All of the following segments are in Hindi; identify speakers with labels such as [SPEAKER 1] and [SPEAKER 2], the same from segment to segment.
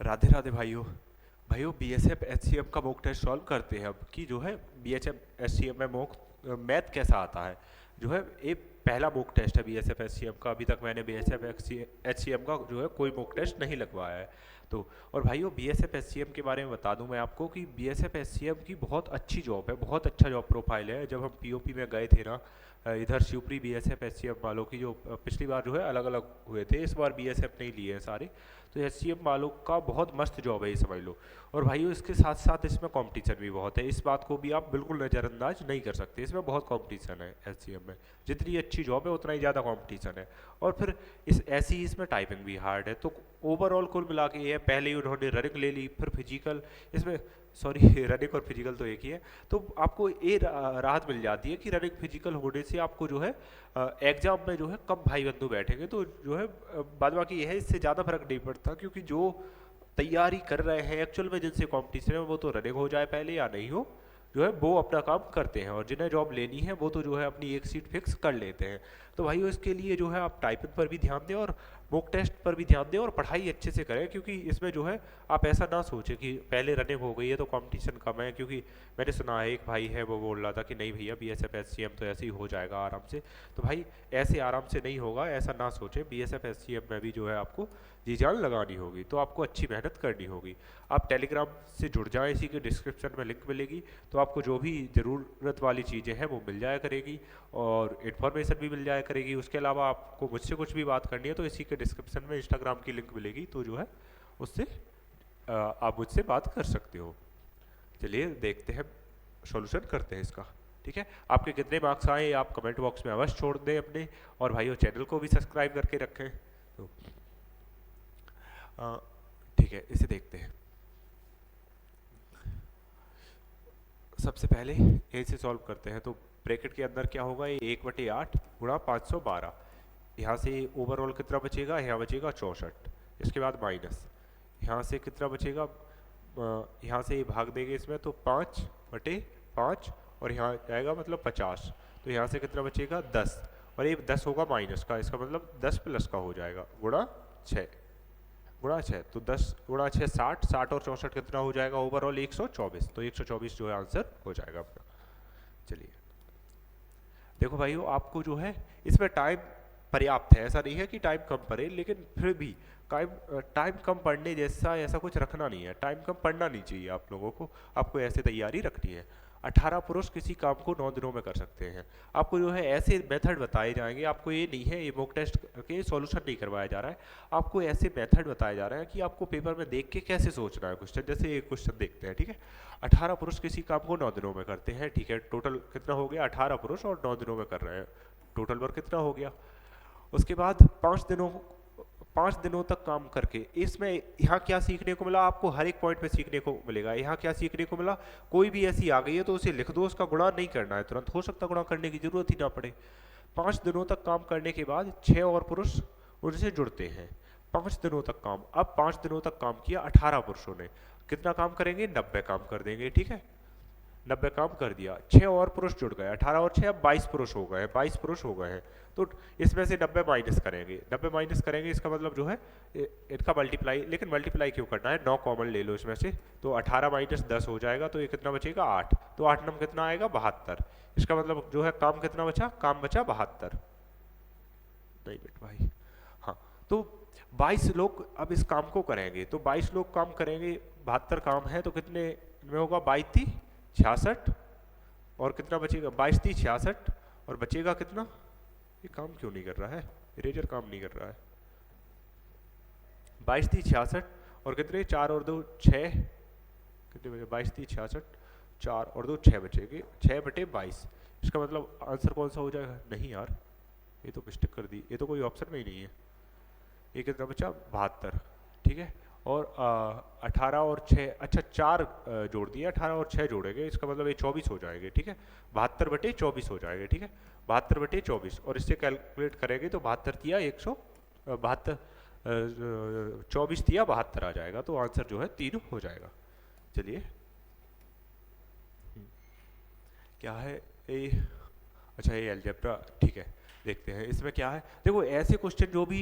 [SPEAKER 1] राधे राधे भाइयों। भाइयों बीएसएफ एचसीएम का मॉक टेस्ट सॉल्व करते हैं अब कि जो है बीएसएफ एचसीएम में मॉक मैथ कैसा आता है। जो है ये पहला मॉक टेस्ट है बीएसएफ एचसीएम का। अभी तक मैंने बीएसएफ एचसीएम का जो है कोई मॉक टेस्ट नहीं लगवाया है। तो और भाइयों बीएसएफ एचसीएम के बारे में बता दूं मैं आपको कि बीएसएफ एचसीएम की बहुत अच्छी जॉब है, बहुत अच्छा जॉब प्रोफाइल है। जब हम पीओपी में गए थे ना, इधर शिवपुरी बीएसएफ एचसीएम वालों की जो पिछली बार जो है अलग अलग हुए थे, इस बार बीएसएफ नहीं लिए हैं सारे। तो एचसीएम वालों का बहुत मस्त जॉब है ये, समझ लो। और भाइयों इसके साथ साथ इसमें कंपटीशन भी बहुत है, इस बात को भी आप बिल्कुल नज़रअंदाज नहीं कर सकते। इसमें बहुत कंपटीशन है एचसीएम में, जितनी अच्छी जॉब है उतना ही ज़्यादा कंपटीशन है। और फिर इस ऐसी ही इसमें टाइपिंग भी हार्ड है। तो ओवरऑल कुल मिला के ये है, पहले ही उन्होंने रनिंग ले ली, फिर फिजिकल इसमें, सॉरी रनिंग और फिजिकल तो एक ही है। तो आपको ये राहत मिल जाती है कि रनिंग फिजिकल होने से आपको जो है एग्जाम में जो है कम भाई बंधु बैठेंगे, तो जो है बाद बाकी ये है, इससे ज़्यादा फर्क नहीं पड़ता। क्योंकि जो तैयारी कर रहे हैं एक्चुअल में, जिनसे कॉम्पिटिशन है, वो तो रनिंग हो जाए पहले या नहीं हो, जो है वो अपना काम करते हैं। और जिन्हें जॉब लेनी है वो तो जो है अपनी एक सीट फिक्स कर लेते हैं। तो भाइयों इसके लिए जो है आप टाइपिंग पर भी ध्यान दें और मॉक टेस्ट पर भी ध्यान दें और पढ़ाई अच्छे से करें। क्योंकि इसमें जो है आप ऐसा ना सोचें कि पहले रनिंग हो गई है तो कंपटीशन कम है। क्योंकि मैंने सुना है, एक भाई है वो बोल रहा था कि नहीं भैया बीएसएफ एचसीएम तो ऐसे ही हो जाएगा आराम से। तो भाई ऐसे आराम से नहीं होगा, ऐसा ना सोचें। बीएसएफ एचसीएम में भी जो है आपको जी जान लगानी होगी, तो आपको अच्छी मेहनत करनी होगी। आप टेलीग्राम से जुड़ जाएं, इसी के डिस्क्रिप्शन में लिंक मिलेगी, तो आपको जो भी ज़रूरत वाली चीज़ें हैं वो मिल जाया करेगी और इन्फॉर्मेशन भी मिल जाया करेगी। उसके अलावा आपको मुझसे कुछ भी बात करनी है तो इसी के डिस्क्रिप्शन में इंस्टाग्राम की लिंक मिलेगी, तो जो है उससे आप मुझसे बात कर सकते हो। चलिए देखते हैं, सॉल्यूशन करते हैं इसका। ठीक है, आपके कितने मार्क्स आए आप कमेंट बॉक्स में अवश्य छोड़ दें अपने। और भाइयों चैनल को भी सब्सक्राइब करके रखें। तो ठीक है, इसे देखते हैं। सबसे पहले ए से सॉल्व करते हैं। तो ब्रैकेट के अंदर क्या होगा, ये 1/8 गुणा 512। यहाँ से ओवरऑल कितना बचेगा, यहाँ बचेगा 64। इसके बाद माइनस, यहाँ से कितना बचेगा, यहाँ से ये भाग देंगे इसमें तो 5/5 और यहाँ जाएगा मतलब 50। तो यहाँ से कितना बचेगा 10, और ये 10 होगा माइनस का, इसका मतलब 10 प्लस का हो जाएगा गुणा 6। गुणा 6 तो 10 गुणा 6 60, 60 और 64 कितना हो जाएगा ओवरऑल 124। तो 124 जो है आंसर हो जाएगा अपना। चलिए देखो भाइयों, आपको जो है इसमें टाइम पर्याप्त है, ऐसा नहीं है कि टाइम कम पड़े, लेकिन फिर भी टाइम कम पढ़ने जैसा ऐसा कुछ रखना नहीं है। टाइम कम पढ़ना नहीं चाहिए आप लोगों को, आपको ऐसे तैयारी रखनी है। 18 पुरुष किसी काम को 9 दिनों में कर सकते हैं। आपको जो है ऐसे मेथड बताए जाएंगे, आपको ये नहीं है ये मॉक टेस्ट के सॉल्यूशन नहीं करवाया जा रहा है, आपको ऐसे मेथड बताया जा रहा है कि आपको पेपर में देख के कैसे सोचना है क्वेश्चन। जैसे एक क्वेश्चन देखते हैं, ठीक है। 18 पुरुष किसी काम को 9 दिनों में करते हैं, ठीक है। टोटल कितना हो गया, 18 पुरुष और 9 दिनों में कर रहे हैं, टोटल वर्क कितना हो गया। उसके बाद 5 दिनों तक काम करके, इसमें यहाँ क्या सीखने को मिला आपको, हर एक पॉइंट पे सीखने को मिलेगा। यहाँ क्या सीखने को मिला, कोई भी ऐसी आ गई है तो उसे लिख दो, उसका गुणा नहीं करना है तुरंत, हो सकता गुणा करने की जरूरत ही ना पड़े। 5 दिनों तक काम करने के बाद 6 और पुरुष उनसे जुड़ते हैं। 5 दिनों तक काम, अब 5 दिनों तक काम किया 18 पुरुषों ने, कितना काम करेंगे, 90 काम कर देंगे, ठीक है। 90 काम कर दिया, 6 और पुरुष जुड़ गए, 18 और 6 अब 22 पुरुष हो गए, 22 पुरुष हो गए हैं। तो इसमें से 90 माइनस करेंगे, 90 माइनस करेंगे, इसका मतलब जो है इनका मल्टीप्लाई, लेकिन मल्टीप्लाई क्यों करना है, 9 कॉमन ले लो इसमें से। तो 18 माइनस 10 हो जाएगा, तो ये कितना बचेगा 8। तो 8 नम कितना आएगा 72। इसका मतलब जो है काम कितना बचा, काम बचा 72। नहीं बेट भाई, हाँ। तो 22 लोग अब इस काम को करेंगे, तो 22 लोग काम करेंगे, 72 काम है, तो कितने में होगा, 22 66, और कितना बचेगा 22 66, और बचेगा कितना, ये काम क्यों नहीं कर रहा है, इरेजर काम नहीं कर रहा है। 22 66 और कितने, 4 और 2 6, कितने बचे 22 66, 4 और 2 6 बचेंगे, 6/22। इसका मतलब आंसर कौन सा हो जाएगा, नहीं यार ये तो मिस्टेक कर दी, ये तो कोई ऑप्शन में ही नहीं है। ये कितना बचा 72, ठीक है। और 18 और 6, अच्छा 4 जोड़ दिए, 18 और 6 जोड़ेंगे, इसका मतलब ये 24 हो जाएंगे, ठीक है। 72/24 हो जाएंगे, ठीक है। 72/24, और इससे कैलकुलेट करेंगे तो 72 दिया 172, 24 दिया 72 आ जाएगा। तो आंसर जो है 3 हो जाएगा। चलिए क्या है ये, अच्छा ये अलजेब्रा, ठीक है। देखते हैं इसमें क्या है। देखो ऐसे क्वेश्चन जो भी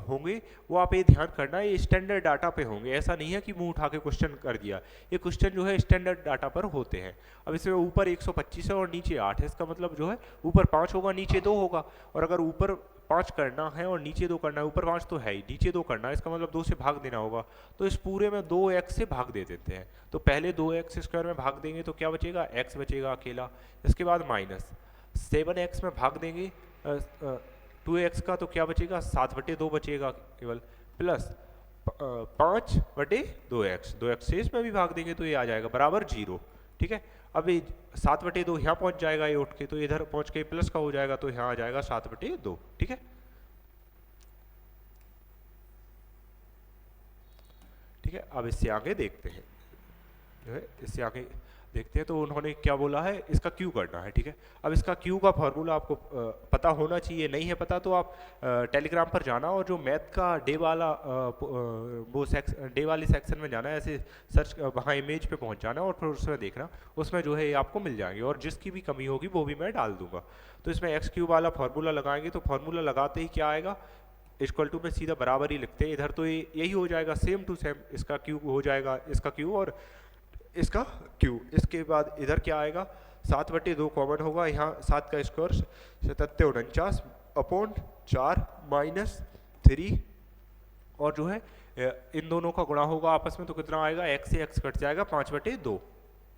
[SPEAKER 1] होंगे वो आप ये ध्यान करना है, ये स्टैंडर्ड डाटा पे होंगे, ऐसा नहीं है कि मुंह उठा के क्वेश्चन कर दिया। ये क्वेश्चन जो है स्टैंडर्ड डाटा पर होते हैं। अब इसमें ऊपर 125 है और नीचे 8 है, इसका मतलब जो है ऊपर 5 होगा नीचे 2 होगा, और अगर ऊपर 5 करना है और नीचे 2 करना है, ऊपर 5 तो है ही, नीचे 2 करना है, इसका मतलब 2 से भाग देना होगा। तो इस पूरे में 2x से भाग दे देते हैं। तो पहले 2x स्क्वायर में भाग देंगे तो क्या बचेगा, x बचेगा अकेला। इसके बाद माइनस 7x में भाग देंगे 2x का, तो क्या बचेगा, 7/2 बचेगा केवल, प्लस 5/2x, 2x से इसमें भी भाग देंगे तो ये आ जाएगा बराबर 0। ठीक है, अब ये 7/2 यहाँ पहुँच जाएगा ये उठ के, तो इधर पहुँच के प्लस का हो जाएगा, तो यहाँ आ जाएगा 7/2। ठीक है, ठीक है। अब इससे आगे देखते हैं, जो है इससे आगे देखते हैं। तो उन्होंने क्या बोला है, इसका क्यू करना है। ठीक है, अब इसका क्यू का फॉर्मूला आपको पता होना चाहिए, नहीं है पता तो आप टेलीग्राम पर जाना और जो मैथ का डे वाला वो डे वाले सेक्शन में जाना है, ऐसे सर्च वहाँ इमेज पे पहुँच जाना और फिर उसमें देखना, उसमें जो है ये आपको मिल जाएंगे, और जिसकी भी कमी होगी वो भी मैं डाल दूंगा। तो इसमें एक्स क्यू वाला फॉर्मूला लगाएंगे, तो फॉर्मूला लगाते ही क्या आएगा, इक्वल टू में सीधा बराबर ही लिखते हैं इधर, तो ये यही हो जाएगा सेम टू सेम, इसका क्यू हो जाएगा, इसका क्यू और इसका क्यू। इसके बाद इधर क्या आएगा, 7/2 कॉमन होगा, यहाँ 7 का स्क्वायर 7749 अपॉन 4 माइनस 3, और जो है इन दोनों का गुणा होगा आपस में, तो कितना आएगा, x से x कट जाएगा 5/2।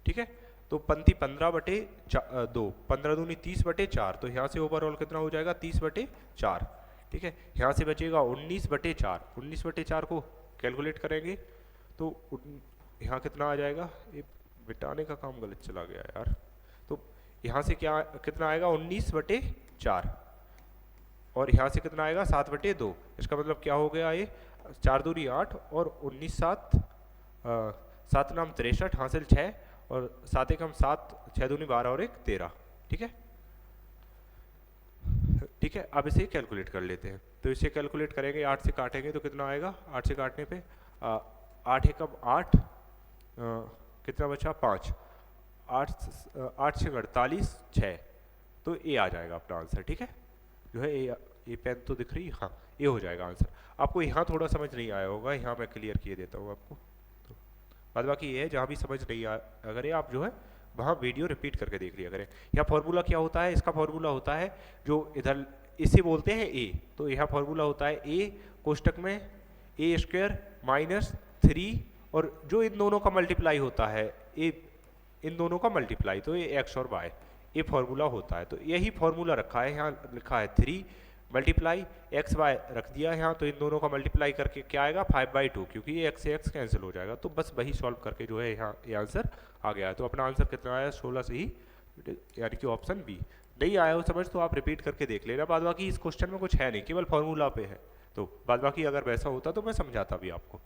[SPEAKER 1] ठीक है, तो पंक्ति 15/2, 15 दूनी 30/4, तो यहाँ से ओवरऑल कितना हो जाएगा 30/4। ठीक है, यहाँ से बचेगा 19/4, 19/4 को कैलकुलेट करेंगे तो यहाँ कितना आ जाएगा, ये मिटाने का काम गलत चला गया यार। तो यहाँ से क्या कितना आएगा 19/4, और यहाँ से कितना आएगा 7/2। इसका मतलब क्या हो गया, ये 4 दूनी 8 और 19 7 7 नाम 63 हासिल 6 और 7 एकम 7, 6 दूनी 12 और 1 13। ठीक है, ठीक है। अब इसे कैलकुलेट कर लेते हैं, तो इसे कैलकुलेट करेंगे, 8 से काटेंगे तो कितना आएगा, 8 से काटने पे 8 एकम 8, कितना बचा 5, 8 से 48 6, तो ये आ जाएगा अपना आंसर। ठीक है, जो है ये पेन तो दिख रही है, हाँ ये हो जाएगा आंसर। आपको यहाँ थोड़ा समझ नहीं आया होगा, यहाँ मैं क्लियर किए देता हूँ आपको। तो बाद बाकी ये है जहाँ भी समझ नहीं आया अगर आप जो है वहाँ वीडियो रिपीट करके देख लिया करें। यहाँ फॉर्मूला क्या होता है, इसका फॉर्मूला होता है जो इधर इसे बोलते हैं ए, तो यहाँ फॉर्मूला होता है ए कोष्टक में ए स्क्वायर माइनस 3, और जो इन दोनों का मल्टीप्लाई होता है, ए इन दोनों का मल्टीप्लाई, तो ये एक्स और वाई, ये फॉर्मूला होता है। तो यही फॉर्मूला रखा है, यहाँ लिखा है 3 मल्टीप्लाई एक्स वाई रख दिया है यहाँ, तो इन दोनों का मल्टीप्लाई करके क्या आएगा 5/2, क्योंकि ये एक्स से एक्स कैंसिल हो जाएगा। तो बस वही सॉल्व करके जो है यहाँ ये आंसर आ गया है। तो अपना आंसर कितना आया 16 से ही, यानी कि ऑप्शन बी। नहीं आया हो समझ तो आप रिपीट करके देख लेना, बाद बाकी इस क्वेश्चन में कुछ है नहीं, केवल फॉर्मूला पे है। तो बाद बाकी अगर वैसा होता तो मैं समझाता भी आपको।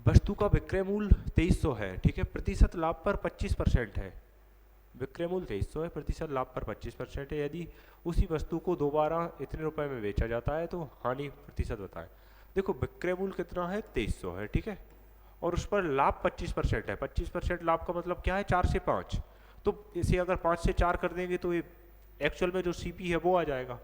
[SPEAKER 1] वस्तु का विक्रय मूल्य 2300 है। ठीक है, प्रतिशत लाभ पर 25% है। विक्रय मूल्य 2300 है, प्रतिशत लाभ पर 25% है। यदि उसी वस्तु को दोबारा इतने रुपए में बेचा जाता है तो हानि प्रतिशत बताएं। देखो विक्रय मूल्य कितना है 2300 है, ठीक है, और उस पर लाभ 25% है। 25% लाभ का मतलब क्या है 4 से 5, तो इसे अगर 5 से 4 कर देंगे तो ये एक्चुअल में जो सीपी है वो आ जाएगा।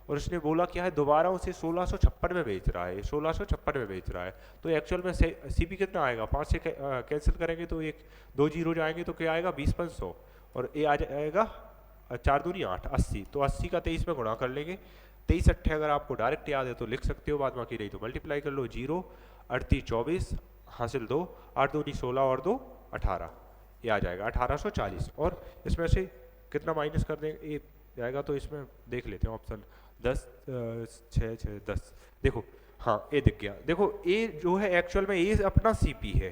[SPEAKER 1] और उसने बोला क्या है दोबारा उसे 1656 में बेच रहा है, 1656 में बेच रहा है, तो एक्चुअल में सीपी कितना आएगा, 5 से कैंसिल करेंगे तो एक 2 जीरो जाएंगे तो क्या आएगा 20,500, और ये आ जाएगा 4 दूनी 8 80, तो 80 का 23 में गुणा कर लेंगे। 23 अट्ठे अगर आपको डायरेक्ट याद है तो लिख सकते हो, बाद बाकी नहीं तो मल्टीप्लाई कर लो। 0 38 24 हासिल 2, 8 दूनी 16 और 2 18, ये आ जाएगा 1840। और इसमें से कितना माइनस कर देंगे ये जाएगा, तो इसमें देख लेते हैं ऑप्शन 10 6 6 10। देखो हाँ ये दिख गया। देखो ए जो है एक्चुअल में ए अपना सीपी है,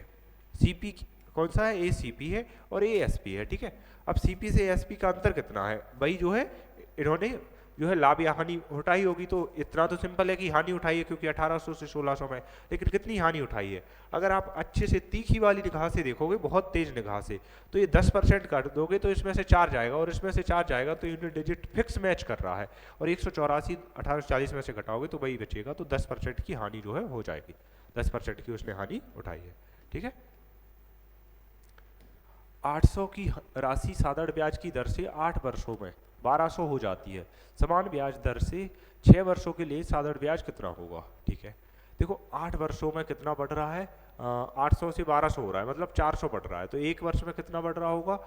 [SPEAKER 1] सीपी कौन सा है, ए सीपी है और ए एसपी है। ठीक है, अब सीपी से एसपी का अंतर कितना है, वही जो है इन्होंने जो है लाभ या हानि उठाई होगी, तो इतना तो सिंपल है कि हानि उठाई है क्योंकि 1800 से 1600 में, लेकिन कितनी हानि उठाई है अगर आप अच्छे से तीखी वाली निगाह से देखोगे, बहुत तेज निगाह से, तो ये 10% काट दोगे तो इसमें से 4 जाएगा और इसमें से 4 जाएगा, तो यूनिट डिजिट फिक्स मैच कर रहा है, और 184 1840 में से घटाओगे तो वही बचेगा, तो 10% की हानि जो है हो जाएगी, 10% की उसने हानि उठाई है। ठीक है, 800 की राशि साधारण ब्याज की दर से 8 वर्षों में 1200 हो जाती है। समान ब्याज दर से 6 वर्षों के लिए साधारण ब्याज कितना होगा? ठीक है, देखो 8 वर्षों में कितना बढ़ रहा है, 800 से 1200 हो रहा है, मतलब 400 बढ़ रहा है। तो एक वर्ष में कितना बढ़ रहा होगा,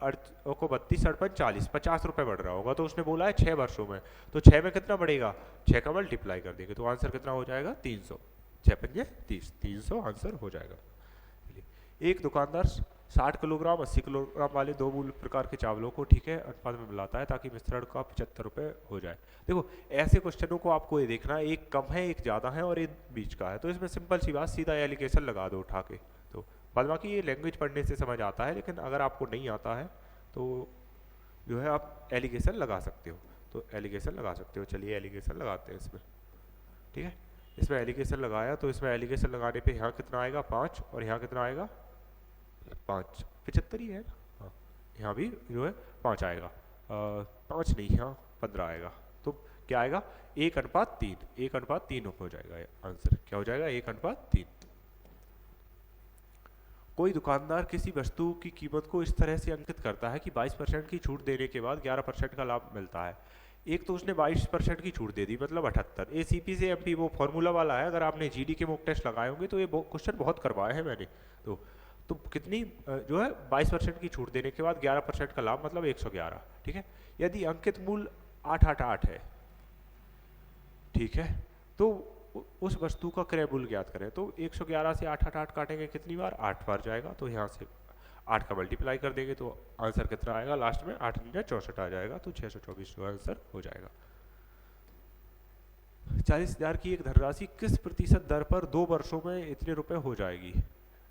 [SPEAKER 1] को 32 अड़पन 40, 50 रुपये बढ़ रहा होगा। तो उसने बोला है 6 वर्षों में, तो 6 में कितना बढ़ेगा, 6 का मल्टीप्लाई कर देंगे तो आंसर कितना हो जाएगा, 300। 6 पंजे 30, 300 आंसर हो जाएगा। एक दुकानदार 60 किलोग्राम 80 किलोग्राम वाले दो मूल प्रकार के चावलों को ठीक है अनुपात में मिलाता है ताकि मिश्रण का 75 रुपये हो जाए। देखो ऐसे क्वेश्चनों को आपको ये देखना है, एक कम है एक ज़्यादा है और एक बीच का है, तो इसमें सिंपल सी बात, सीधा एलिगेशन लगा दो उठा के। तो बाद बाकी ये लैंग्वेज पढ़ने से समझ आता है, लेकिन अगर आपको नहीं आता है तो जो है आप एलिगेशन लगा सकते हो, तो एलिगेशन लगा सकते हो। चलिए एलिगेशन लगाते हैं इसमें, ठीक है। इसमें एलिगेशन लगाया तो इसमें एलिगेशन लगाने पे यहाँ कितना आएगा 5 और यहाँ कितना आएगा 5, 75 ही है ना, हाँ यहाँ भी जो है 5 आएगा, 5 नहीं यहाँ 15 आएगा। तो क्या आएगा 1:3, 1:3 हो जाएगा आंसर। क्या हो जाएगा 1:3। कोई दुकानदार किसी वस्तु की कीमत को इस तरह से अंकित करता है कि 22% की छूट देने के बाद 11% का लाभ मिलता है। एक तो उसने 22% की छूट दे दी, मतलब 78। ACP से MP वो फॉर्मूला वाला है, अगर आपने GD के मॉक टेस्ट लगाए होंगे तो ये क्वेश्चन बहुत करवाए हैं मैंने। तो कितनी जो है 22% की छूट देने के बाद 11% का लाभ, मतलब 111, ठीक है। यदि अंकित मूल्य 888 है, ठीक है, तो उस वस्तु का क्रय मूल्य ज्ञात करें। तो 111 से 888 काटेंगे कितनी बार, 8 बार जाएगा, तो यहाँ से 8 का मल्टीप्लाई कर देंगे तो आंसर कितना आएगा लास्ट में, 8 × 64 आ जाएगा, तो 624 जो आंसर हो जाएगा। 40,000 की एक धनराशि किस प्रतिशत दर पर 2 वर्षों में इतने रुपए हो जाएगी,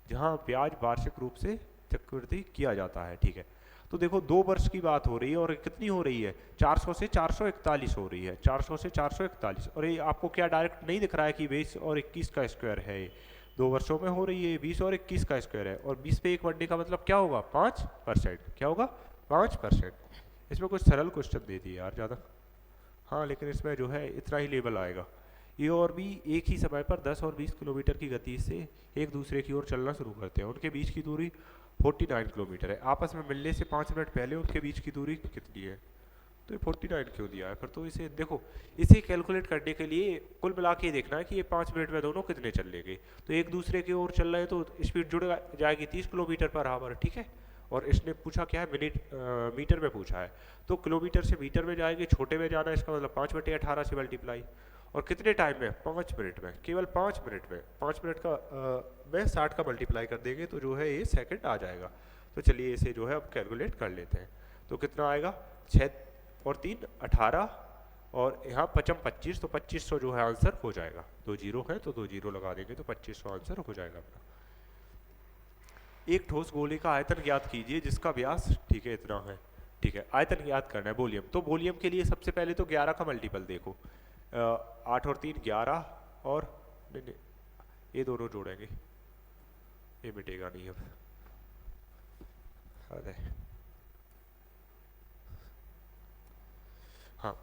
[SPEAKER 1] जहां ब्याज वार्षिक रूप से चक्रवृद्धि किया जाता है, ठीक है। तो देखो 2 वर्ष की बात हो रही है और कितनी हो रही है, 400 से 441 हो रही है, 400 से 441। और ये आपको क्या डायरेक्ट नहीं दिख रहा है कि 20 और 21 का स्क्वायर है, 2 वर्षों में हो रही है, 20 और 21 का स्क्वायर है, और 20 पे 1 बढ़ने का मतलब क्या होगा 5%। क्या होगा 5%। इसमें कुछ सरल क्वेश्चन दे दिए यार ज़्यादा, हाँ, लेकिन इसमें जो है इतना ही लेवल आएगा। ये और भी एक ही समय पर 10 और 20 किलोमीटर की गति से एक दूसरे की ओर चलना शुरू करते हैं। उनके बीच की दूरी 49 किलोमीटर है। आपस में मिलने से 5 मिनट पहले उनके बीच की दूरी कितनी है, तो ये 49 क्यों दिया है फिर। तो इसे देखो, इसे कैलकुलेट करने के लिए कुल मिला के देखना है कि ये 5 मिनट में दोनों कितने चल लेंगे। तो एक दूसरे की ओर चल रहे हैं तो स्पीड जुड़ जाएगी 30 किलोमीटर पर आवर, ठीक है। और इसने पूछा क्या है, मीटर में पूछा है, तो किलोमीटर से मीटर में जाएंगे, छोटे में जाना है, इसका मतलब 5/18 से मल्टीप्लाई। और कितने टाइम में, 5 मिनट में, केवल 5 मिनट में, 5 मिनट का में 60 का मल्टीप्लाई कर देंगे तो जो है ये सेकंड आ जाएगा। तो चलिए इसे जो है अब कैलकुलेट कर लेते हैं। तो कितना आएगा, 6 और 3 18, और यहाँ 5 25, तो 2500 जो है आंसर हो जाएगा। 2 जीरो है तो 2 जीरो लगा देंगे तो 2500 आंसर हो जाएगा अपना। एक ठोस गोले का आयतन ज्ञात कीजिए जिसका व्यास, ठीक है, इतना है, ठीक है। आयतन ज्ञात करना है वॉल्यूम, तो वॉल्यूम के लिए सबसे पहले तो 11 का मल्टीपल देखो, 8 और 3 11, और नहीं ये दोनों जोड़ेंगे, ये मिटेगा नहीं अब, अरे हाँ,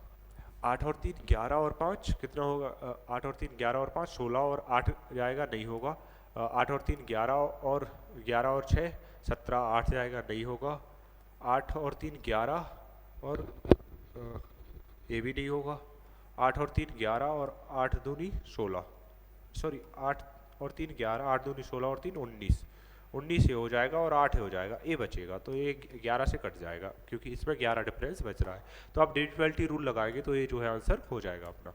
[SPEAKER 1] 8 और 3 11 और 5 कितना होगा, 8 और 3 11 और 5 16, और 8 जाएगा नहीं होगा, 8 और 3 11 और 11 और 6 17, 8 जाएगा नहीं होगा, 8 और 3 11 और ये भी नहीं होगा, 8 और 3 11 और 8 दूनी 16, सॉरी 8 और 3 11, 8 दूनी 16 और 3 19, 19 ये हो जाएगा और 8 हो जाएगा, ये बचेगा, तो ये 11 से कट जाएगा क्योंकि इसमें 11 डिफरेंस बच रहा है। तो आप डिविजिबिलिटी रूल लगाएंगे तो ये जो है आंसर हो जाएगा अपना।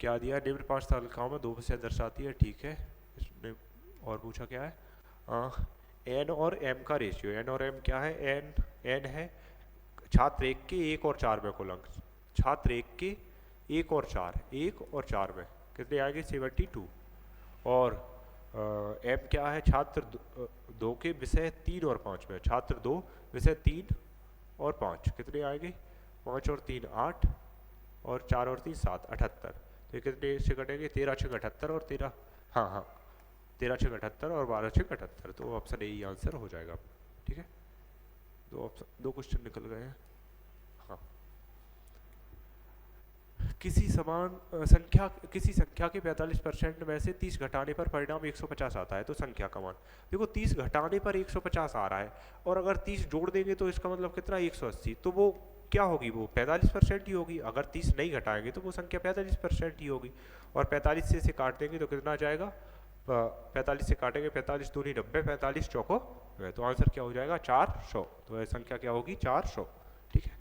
[SPEAKER 1] क्या दिया, निम्न 5 तालिकाओं में 2 विषय दर्शाती है, ठीक है। इसने और पूछा क्या है, एन और एम का रेशियो, एन और एम क्या है, एन है छात्र 1 के 1 और 4 में कुल अंक, छात्र 1 के 1 और 4 में कितने आएंगे 72, और एम क्या है, छात्र 2 के विषय 3 और 5 में, छात्र 2 विषय 3 और 5 कितने आएंगे, 5 और 3 8, और 4 और 3 7, 78। तो कितने से कटेंगे, 13 6 78, और 13 हाँ 13 6 78 और 12 6 78, तो ऑप्शन ए ही आंसर हो जाएगा, ठीक है। दो क्वेश्चन निकल गए हैं। हाँ, किसी संख्या के 45% में से 30 घटाने पर परिणाम 150 आता है, तो संख्या का मान। देखो 30 घटाने पर 150 आ रहा है, और अगर 30 जोड़ देंगे तो इसका मतलब कितना 180, तो वो क्या होगी, वो 45% ही होगी। अगर 30 नहीं घटाएंगे तो वो संख्या 45% ही होगी। और 45 से इसे काट देंगे तो कितना जाएगा, 45 से काटेंगे, 45 दूनी 90, 45 चौको, तो आंसर क्या हो जाएगा 400। तो यह संख्या क्या होगी 400। ठीक है,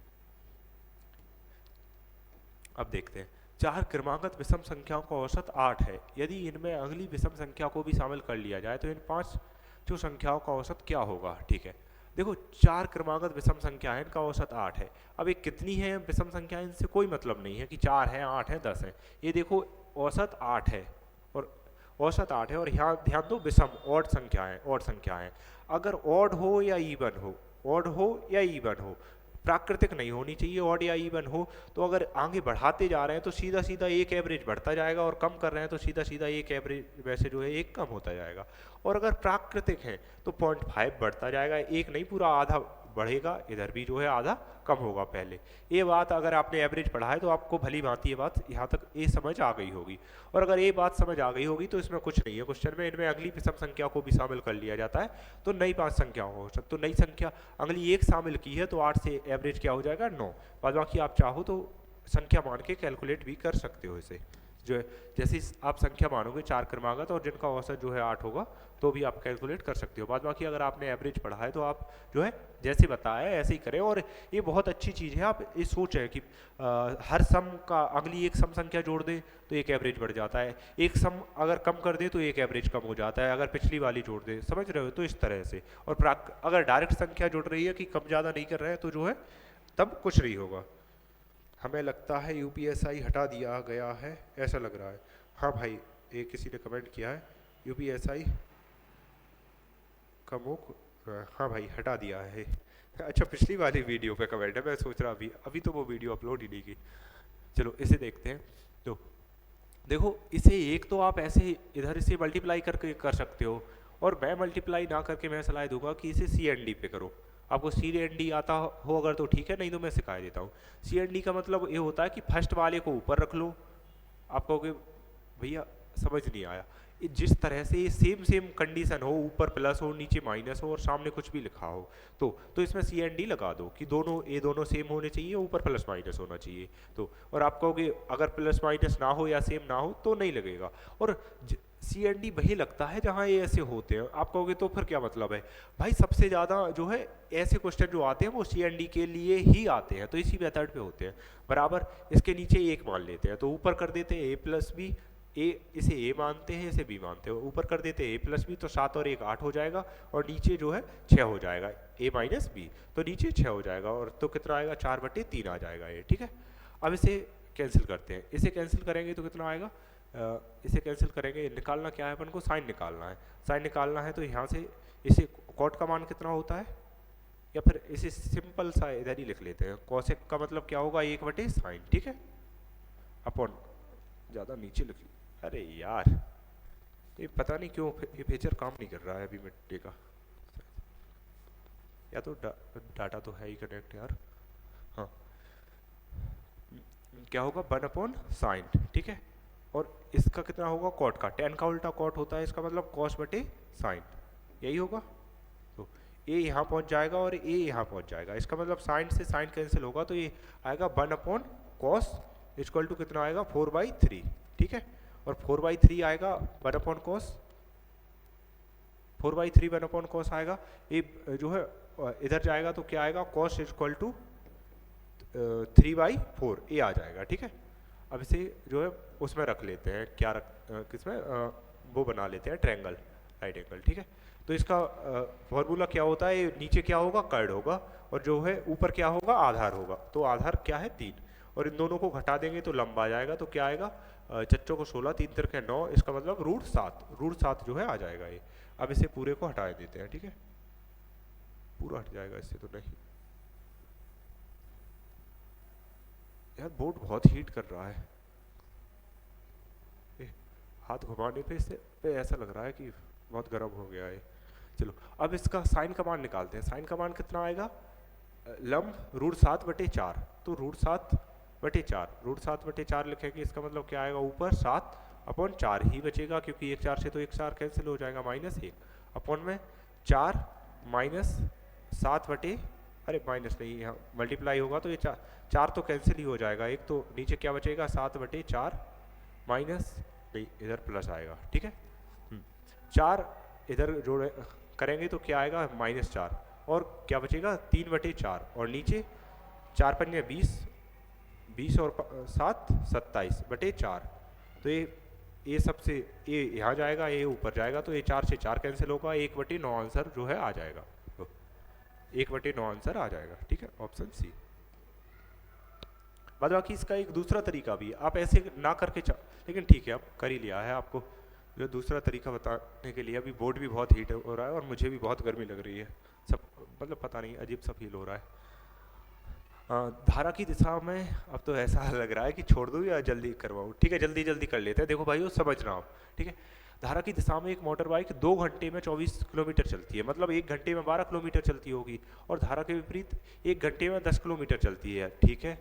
[SPEAKER 1] अब देखते हैं चार क्रमागत विषम संख्याओं का औसत 8 है। यदि इनमें अगली विषम संख्या को भी शामिल कर लिया जाए तो इन 5 जो संख्याओं का औसत क्या होगा। ठीक है, देखो चार क्रमागत विषम संख्या है, इनका औसत 8 है। अब ये कितनी है विषम संख्या, इनसे कोई मतलब नहीं है कि 4 है, 8 है, 10 है। ये देखो औसत 8 है, और औसत 8 है, और यहाँ ध्यान दो विषम ऑड संख्या है, ऑड संख्या है। अगर ऑड हो या इवन हो, ऑड हो या इवन हो, प्राकृतिक नहीं होनी चाहिए, ऑड या इवन हो। तो अगर आगे बढ़ाते जा रहे हैं तो सीधा सीधा एक एवरेज बढ़ता जाएगा, और कम कर रहे हैं तो सीधा सीधा एक एवरेज वैसे जो है एक कम होता जाएगा। और अगर प्राकृतिक है तो 0.5 बढ़ता जाएगा, एक नहीं पूरा आधा बढ़ेगा, इधर भी जो है आधा कम होगा पहले। ये बात अगर आपने एवरेज पढ़ा है तो आपको भली भांति ये बात यहाँ तक ये समझ आ गई होगी। और अगर ये बात समझ आ गई होगी तो इसमें कुछ नहीं है क्वेश्चन में, इनमें अगली विषम संख्या को भी शामिल कर लिया जाता है तो नई 5 संख्याओं हो सकती। तो नई संख्या अगली एक शामिल की है तो 8 से एवरेज क्या हो जाएगा 9। बाद बाकी आप चाहो तो संख्या मान के कैलकुलेट भी कर सकते हो इसे, जो है जैसे आप संख्या मानोगे 4 क्रमागत और जिनका औसत जो है 8 होगा तो भी आप कैलकुलेट कर सकते हो। बाद बाकी अगर आपने एवरेज पढ़ा है तो आप जो है जैसे बताया ऐसे ही करें। और ये बहुत अच्छी चीज़ है, आप ये सोचें कि हर सम का अगली एक सम संख्या जोड़ दें तो एक एवरेज बढ़ जाता है, एक सम अगर कम कर दे तो एक एवरेज कम हो जाता है, अगर पिछली वाली जोड़ दे, समझ रहे हो, तो इस तरह से। और अगर डायरेक्ट संख्या जुड़ रही है कि कम ज़्यादा नहीं कर रहे हैं तो जो है तब कुछ नहीं होगा। हमें लगता है यूपीएसआई हटा दिया गया है, ऐसा लग रहा है। हाँ भाई, ये किसी ने कमेंट किया है यूपीएसआई कमो, हाँ भाई हटा दिया है। अच्छा, पिछली वाली वीडियो पे कमेंट है, मैं सोच रहा अभी तो वो वीडियो अपलोड ही नहीं की। चलो इसे देखते हैं। तो देखो इसे एक तो आप ऐसे इधर से मल्टीप्लाई करके कर सकते हो, और मैं मल्टीप्लाई ना करके मैं सलाह दूंगा कि इसे CND पे करो। आपको CND आता हो अगर तो ठीक है, नहीं तो मैं सिखा देता हूँ। CND का मतलब ये होता है कि फर्स्ट वाले को ऊपर रख लो। आप कहोगे भैया समझ नहीं आया, जिस तरह से ये सेम कंडीशन हो, ऊपर प्लस हो नीचे माइनस हो और सामने कुछ भी लिखा हो, तो इसमें CND लगा दो कि ये दोनों सेम होने चाहिए, ऊपर प्लस माइनस होना चाहिए। तो और आप कहोगे अगर प्लस माइनस ना हो या सेम ना हो तो नहीं लगेगा। और CND वही लगता है जहाँ ये ऐसे होते हैं। आप कहोगे तो फिर क्या मतलब है भाई, सबसे ज़्यादा जो है ऐसे क्वेश्चन जो आते हैं वो CND के लिए ही आते हैं, तो इसी मेथड पे होते हैं। बराबर इसके नीचे एक मान लेते हैं तो ऊपर कर देते हैं A+B, इसे A मानते हैं, इसे B मानते हैं, ऊपर कर देते हैं A+B, तो 7 और 1 8 हो जाएगा, और नीचे जो है 6 हो जाएगा, A-B, तो नीचे 6 हो जाएगा, और तो कितना आएगा 4/3 आ जाएगा ये। ठीक है, अब इसे कैंसिल करते हैं, इसे कैंसिल करेंगे तो कितना आएगा, इसे कैंसिल करेंगे, निकालना क्या है अपन को, साइन निकालना है। साइन निकालना है तो यहाँ से इसे कॉट का मान कितना होता है, या फिर इसे सिंपल सा इधर ही लिख लेते हैं, कॉसेक का मतलब क्या होगा 1/sin। ठीक है, अपॉन, ज़्यादा नीचे लिख, अरे यार ये पता नहीं क्यों ये फीचर काम नहीं कर रहा है अभी मिट्टी का, या तो डाटा तो है ही कनेक्ट यार। हाँ, क्या होगा 1/sin। ठीक है, और इसका कितना होगा कॉट का, tan का उल्टा कॉट होता है, इसका मतलब cos/sin, यही होगा। तो ये यहाँ पहुँच जाएगा और ये यहाँ पहुँच जाएगा, इसका मतलब साइन से साइन कैंसिल होगा, तो ये आएगा 1/cos इक्वल टू कितना आएगा 4/3। ठीक है, और 4/3 आएगा 1/cos, 4/3 1/cos आएगा। ये जो है इधर जाएगा तो क्या आएगा cos इक्वल टू 3/4 ये आ जाएगा। ठीक है, अब इसे जो है उसमें रख लेते हैं, क्या किसमें वो बना लेते हैं ट्रायंगल, राइट एंगल। ठीक है, तो इसका फॉर्मूला क्या होता है, नीचे क्या होगा कर्ड होगा, और जो है ऊपर क्या होगा आधार होगा। तो आधार क्या है 3, और इन दोनों को घटा देंगे तो लंबा आ जाएगा, तो क्या आएगा चच्चों को 16, 3 तिरके 9, इसका मतलब √7 जो है आ जाएगा ये। अब इसे पूरे को हटा देते हैं। ठीक है, पूरा हट जाएगा इससे तो नहीं, यार बोर्ड बहुत हीट कर रहा है, हाथ घुमाने पे इससे ऐसा लग रहा है कि बहुत गर्म हो गया है। चलो अब इसका साइन का मान निकालते हैं। साइन का मान कितना आएगा, लंब √7/4, तो √7/4 लिखेंगे, इसका मतलब क्या आएगा ऊपर 7/4 ही बचेगा, क्योंकि 1 4 से तो 1 4 कैंसिल हो जाएगा, -1 अपॉन में 4 - 7/4 अरे माइनस नहीं, यहाँ मल्टीप्लाई होगा तो ये चार तो कैंसिल ही हो जाएगा, एक तो नीचे क्या बचेगा 7/4 माइनस नहीं इधर प्लस आएगा, ठीक है। 4 इधर जोड़े करेंगे तो क्या आएगा -4 और क्या बचेगा 3/4 और नीचे 4×5 20, 20 और 7 27/4। तो ये सबसे ये यहाँ जाएगा, ये ऊपर जाएगा तो ये 4 से 4 कैंसिल होगा, 1/9 आंसर जो है आ जाएगा, तो 1/9 आंसर आ जाएगा, ठीक है, ऑप्शन सी। बाद बाकी इसका एक दूसरा तरीका भी है, आप ऐसे ना करके लेकिन ठीक है अब कर ही लिया है, आपको जो दूसरा तरीका बताने के लिए। अभी बोर्ड भी बहुत हीट हो रहा है और मुझे भी बहुत गर्मी लग रही है, सब मतलब पता नहीं अजीब सा फील हो रहा है। धारा की दिशा में अब तो ऐसा लग रहा है कि छोड़ दूँ या जल्दी करवाऊँ, ठीक है जल्दी जल्दी कर लेते हैं। देखो भाई वो समझना आप, ठीक है। धारा की दिशा में एक मोटर बाइक 2 घंटे में 24 किलोमीटर चलती है, मतलब 1 घंटे में 12 किलोमीटर चलती होगी, और धारा के विपरीत 1 घंटे में 10 किलोमीटर चलती है, ठीक है।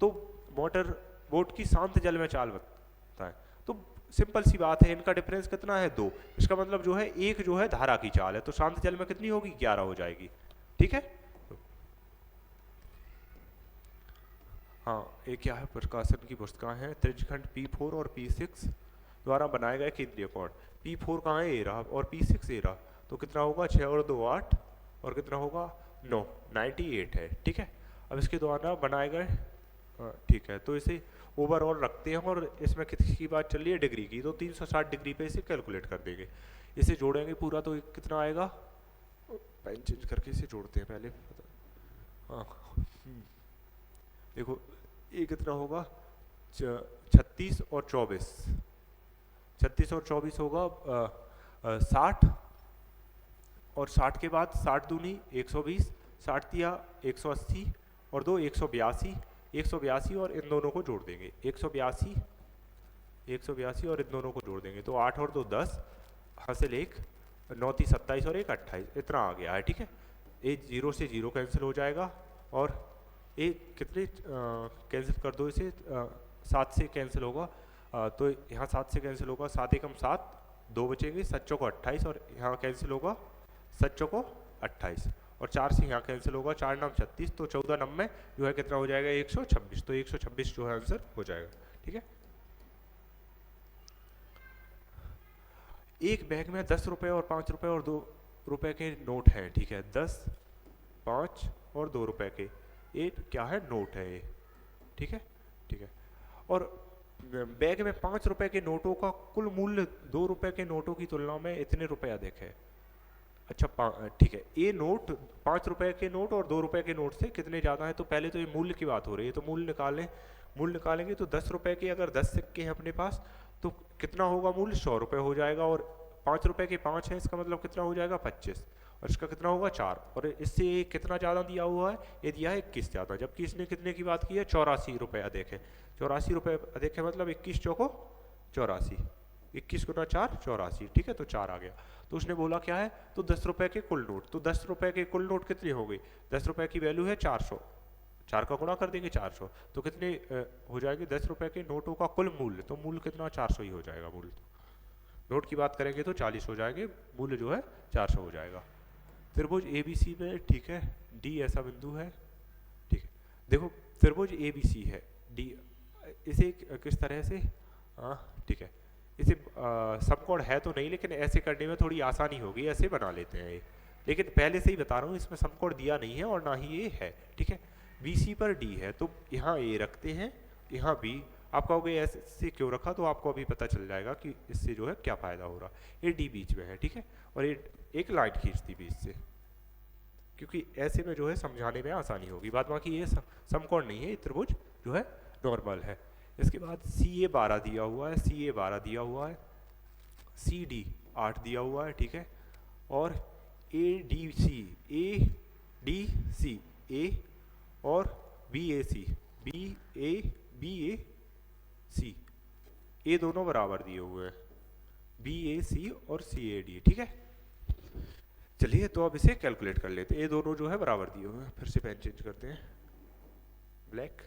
[SPEAKER 1] तो मोटर बोट की शांत जल में चाल बताता है, तो सिंपल सी बात है, इनका डिफरेंस कितना है 2, इसका मतलब जो है एक जो है धारा की चाल है, तो शांत जल में कितनी होगी 11 हो जाएगी, ठीक है। हाँ ये क्या है, प्रकाशन की पुस्तिका है, त्रिज्यखंड P4 और P6 द्वारा बनाए गए केंद्रीय कोण। P4 कहाँ है, ए रहा, और P6 ए रहा, तो कितना होगा 6 और 2 8 और कितना होगा 9 98 है, ठीक है। अब इसके द्वारा बनाए गए, ठीक है, तो इसे ओवरऑल रखते हैं और इसमें किसकी बात चल रही है डिग्री की, तो 360 डिग्री पे इसे कैलकुलेट कर देंगे। इसे जोड़ेंगे पूरा तो कितना आएगा, पेन चेंज करके इसे जोड़ते हैं पहले। हाँ देखो ये कितना होगा 36 और 24, 36 और 24 होगा 60, और 60 के बाद 60 दूनी 120, 60 दिया 180 और 2 182, 182 और इन दोनों को जोड़ देंगे, 182 और इन दोनों को जोड़ देंगे, तो 8 और 2 10, हासिल 1 9 3 27 और 1 28, इतना आ गया है, ठीक है। ये 0 से 0 कैंसिल हो जाएगा, और ये कितने कैंसिल कर दो इसे, 7 से कैंसिल होगा, तो यहाँ 7 से कैंसिल होगा, 7 एकम 7, 2 बचेंगे, 7 चौको 28 और यहाँ कैंसिल होगा 7 चौको 28, और 4 से यहाँ कैंसिल होगा, 4 नाम 36, तो 14 नम में जो है कितना हो जाएगा 126, तो 126 जो है आंसर हो जाएगा, ठीक है। एक बैग में 10 रुपए और 5 रुपए और 2 रुपए के नोट हैं, ठीक है, 10 5 और 2 रुपए के, ये क्या है नोट है ये, ठीक है, ठीक है। और बैग में 5 रुपए के नोटों का कुल मूल्य 2 रुपए के नोटों की तुलना में इतने रुपए अधिक है। अच्छा ठीक है, ये नोट 5 रुपए के नोट और 2 रुपए के नोट से कितने ज़्यादा है, तो पहले तो ये मूल्य की बात हो रही है, तो मूल्य निकालें, मूल्य निकालेंगे तो 10 रुपए के अगर 10 सिक्के हैं अपने पास तो कितना होगा मूल्य 100 रुपये हो जाएगा, और 5 रुपए के 5 है, इसका मतलब कितना हो जाएगा 25, और इसका कितना होगा 4, और इससे कितना ज़्यादा दिया हुआ है, ये दिया है 21 ज़्यादा, जबकि इसने कितने की बात की है 84 रुपये अधिक है, 84 रुपये अधिक है, मतलब 21 चौको 84, 21 गुना 4 84, ठीक है, तो 4 आ गया। तो उसने बोला क्या है, तो 10 रुपए के कुल नोट, तो 10 रुपए के कुल नोट कितने हो गए, 10 रुपए की वैल्यू है 400, 4 का गुणा कर देंगे 400, तो कितने हो जाएंगे 10 रुपए के नोटों का कुल मूल्य, तो मूल्य कितना 400 ही हो जाएगा, मूल्य नोट की बात करेंगे तो 40 हो जाएंगे, मूल्य जो है 400 हो जाएगा। त्रिभुज ABC में, ठीक है, D ऐसा बिंदु है, ठीक है, देखो त्रिभुज ABC है, D इसे किस तरह से, ठीक है, इसे समकोण है तो नहीं, लेकिन ऐसे करने में थोड़ी आसानी होगी, ऐसे बना लेते हैं ये, लेकिन पहले से ही बता रहा हूँ इसमें समकोण दिया नहीं है और ना ही ये है, ठीक है। BC पर D है तो यहाँ A रखते हैं, यहाँ B, आप कहोगे ऐसे क्यों रखा, तो आपको अभी पता चल जाएगा कि इससे जो है क्या फायदा हो रहा, ये D बीच में है, ठीक है, और ये एक लाइन खींचती बीच से, क्योंकि ऐसे में जो है समझाने में आसानी होगी। बाद बाकी ये समकोण नहीं है, ये त्रिभुज जो है नॉर्मल है। इसके बाद CA 12 दिया हुआ है, CA 12 दिया हुआ है, CD 8 दिया हुआ है, ठीक है, और ADC A और BAC ये दोनों बराबर दिए हुए हैं, BAC और CAD, ठीक है। चलिए तो अब इसे कैलकुलेट कर लेते हैं, ये दोनों जो है बराबर दिए हुए हैं, फिर से पेन चेंज करते हैं, ब्लैक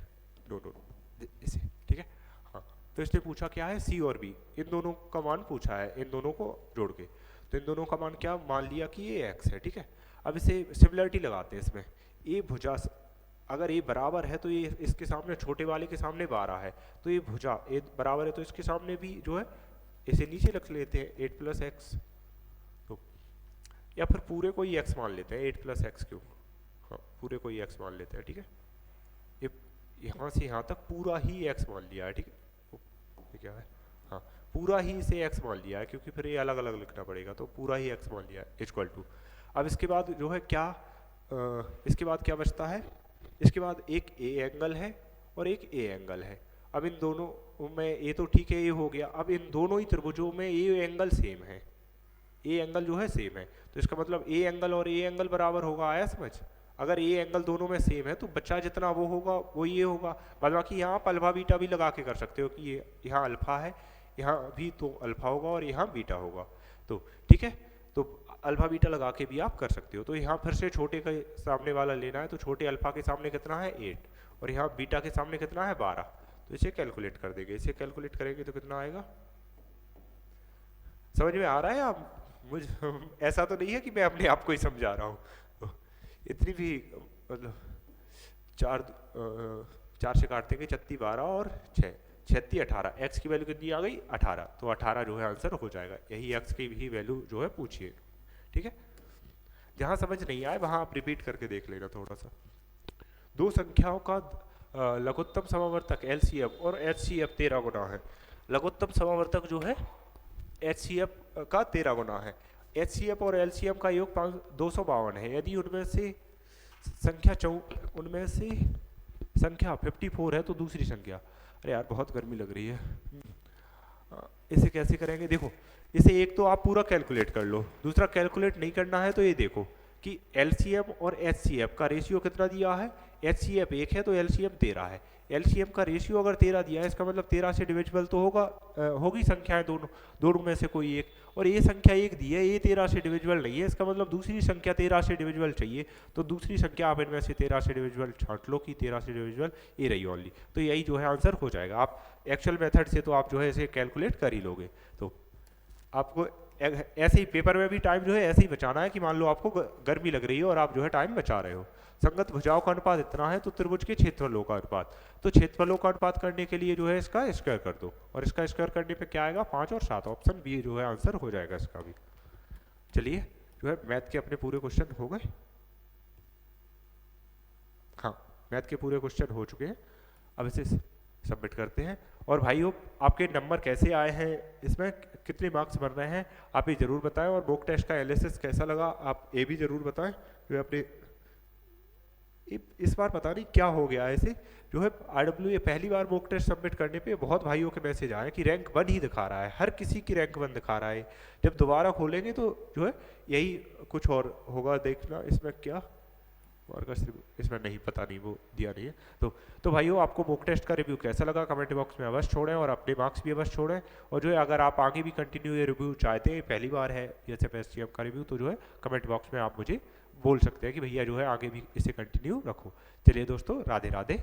[SPEAKER 1] दो इसे, ठीक है। हाँ तो इसने पूछा क्या है C और B, इन दोनों का मान पूछा है, इन दोनों को जोड़ के, तो इन दोनों का मान क्या मान लिया कि ये x है, ठीक है। अब इसे सिमिलरिटी लगाते हैं, इसमें ये भुजा अगर ये बराबर है तो ये इसके सामने छोटे वाले के सामने 12 है, तो ये भुजा ये बराबर है तो इसके सामने भी जो है इसे नीचे रख लेते हैं 8 प्लस एक्स, तो या फिर पूरे को ही x मान लेते हैं 8 प्लस एक्स क्यों, हाँ पूरे को ही x मान लेते हैं, ठीक है। ये यहाँ से यहाँ तक पूरा ही x मान लिया है, ठीक है। ये क्या है, हाँ पूरा ही इसे x मान लिया है क्योंकि फिर ये अलग अलग लिखना पड़ेगा, तो पूरा ही x मान लिया है इक्वल टू। अब इसके बाद जो है क्या इसके बाद क्या बचता है, इसके बाद एक ए एंगल है और एक ए एंगल है। अब इन दोनों में ये तो ठीक है ये हो गया, अब इन दोनों ही त्रिभुजों में ए एंगल सेम है, ए एंगल जो है सेम है, तो इसका मतलब ए एंगल और ए एंगल बराबर होगा, आया समझ। अगर ए एंगल दोनों में सेम है तो बच्चा जितना वो होगा वो ये होगा, बाद बाकी यहाँ आप अल्फा बीटा भी लगा के कर सकते हो कि ये यहाँ अल्फा है, यहाँ भी तो अल्फा होगा और यहाँ बीटा होगा, तो ठीक है, तो अल्फा बीटा लगा के भी आप कर सकते हो। तो यहाँ फिर से छोटे के सामने वाला लेना है, तो छोटे अल्फा के सामने कितना है 8 और यहाँ बीटा के सामने कितना है 12, तो इसे कैलकुलेट कर देंगे, इसे कैलकुलेट करेंगे तो कितना आएगा, समझ में आ रहा है आप मुझे ऐसा तो नहीं है कि मैं अपने आप को ही समझा रहा हूँ, इतनी भी मतलब चार से काट देंगे 36 12 और 6 36 18, एक्स की वैल्यू कितनी आ गई 18, तो 18 जो है आंसर हो जाएगा, यही एक्स की भी वैल्यू जो है पूछिए, ठीक है। जहां समझ नहीं आए वहां आप रिपीट करके देख लेना थोड़ा सा। दो संख्याओं का लघुत्तम समावर्तक LCM और HCF 13 गुना है। लघुत्तम समावर्तक जो है HCF का 13 गुना है, HCF और LCM का योग 252 है। यदि उनमें से संख्या 54 है तो दूसरी संख्या, अरे यार बहुत गर्मी लग रही है, इसे कैसे करेंगे, देखो इसे एक तो आप पूरा कैलकुलेट कर लो, दूसरा कैलकुलेट नहीं करना है तो ये देखो कि LCM और HCF का रेशियो कितना दिया है, HCF 1 है तो LCM 13 है, LCM का रेशियो अगर 13 दिया है इसका मतलब 13 से डिविजिबल तो होगी संख्याएं दोनों में से कोई एक, और ये संख्या 1 दी है, ये 13 से डिविजिबल नहीं है, इसका मतलब दूसरी संख्या 13 से डिविजिबल चाहिए, तो दूसरी संख्या आप इनमें से 13 से डिविजिबल छांट लो कि 13 से डिविजिबल ये रही ओनली, तो यही जो है आंसर हो जाएगा। आप एक्चुअल मेथड से तो आप जो है इसे कैलकुलेट कर ही लोगे, तो आपको ऐसे ही पेपर में भी टाइम जो है ऐसे ही बचाना है कि मान लो आपको गर्मी लग रही है और आप जो है टाइम बचा रहे हो। संगत भुजाओं का अनुपात इतना है तो त्रिभुज के क्षेत्रफलों का अनुपात, तो क्षेत्रफलों का अनुपात करने के लिए जो है इसका स्क्वायर कर दो, और इसका स्क्वायर करने पे क्या आएगा 5 और 7, ऑप्शन बी जो है आंसर हो जाएगा इसका भी। चलिए जो है मैथ के अपने पूरे क्वेश्चन हो गए, हाँ मैथ के पूरे क्वेश्चन हो चुके हैं, अब इसे सबमिट करते हैं। और भाइयों आपके नंबर कैसे आए हैं, इसमें कितने मार्क्स बन रहे हैं आप ये जरूर बताएं, और मॉक टेस्ट का एनालिसिस कैसा लगा आप ये भी जरूर बताएं। जो अपने इस बार पता नहीं क्या हो गया है, ऐसे जो है RWA पहली बार मॉक टेस्ट सबमिट करने पे बहुत भाइयों के मैसेज आए कि रैंक 1 ही दिखा रहा है, हर किसी की रैंक 1 दिखा रहा है। जब दोबारा खोलेंगे तो जो है यही कुछ और होगा, देखना इसमें क्या इसमें नहीं पता नहीं वो दिया नहीं है। तो भाइयों आपको मॉक टेस्ट का रिव्यू कैसा लगा कमेंट बॉक्स में अवश्य छोड़ें, और अपने मार्क्स भी अवश्य छोड़ें, और जो है अगर आप आगे भी कंटिन्यू ये रिव्यू चाहते हैं, पहली बार है HCF SCM का रिव्यू, तो जो है कमेंट बॉक्स में आप मुझे बोल सकते हैं कि भैया जो है आगे भी इसे कंटिन्यू रखो। चलिए दोस्तों राधे राधे।